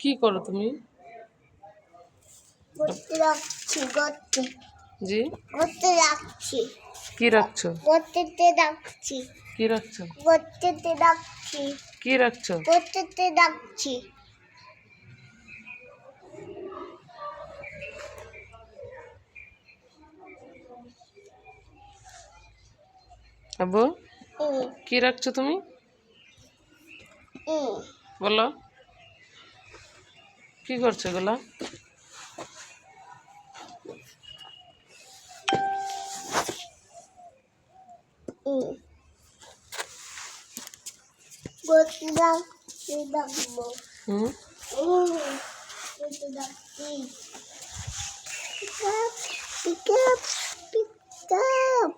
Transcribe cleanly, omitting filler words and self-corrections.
কি করো তুমি? করতে রাখছি করতে। জি করতে রাখছি। কি রাখছো? করতে রাখছি। কি রাখছো? করতে রাখছি। কি রাখছো? করতে রাখছি। আব্বু হুম কি রাখছো তুমি? হুম বলো কি করছো এগুলা? হুম করতে রাখছি রাখবো। হুম করতে রাখছি। Pick up, pick up, pick up.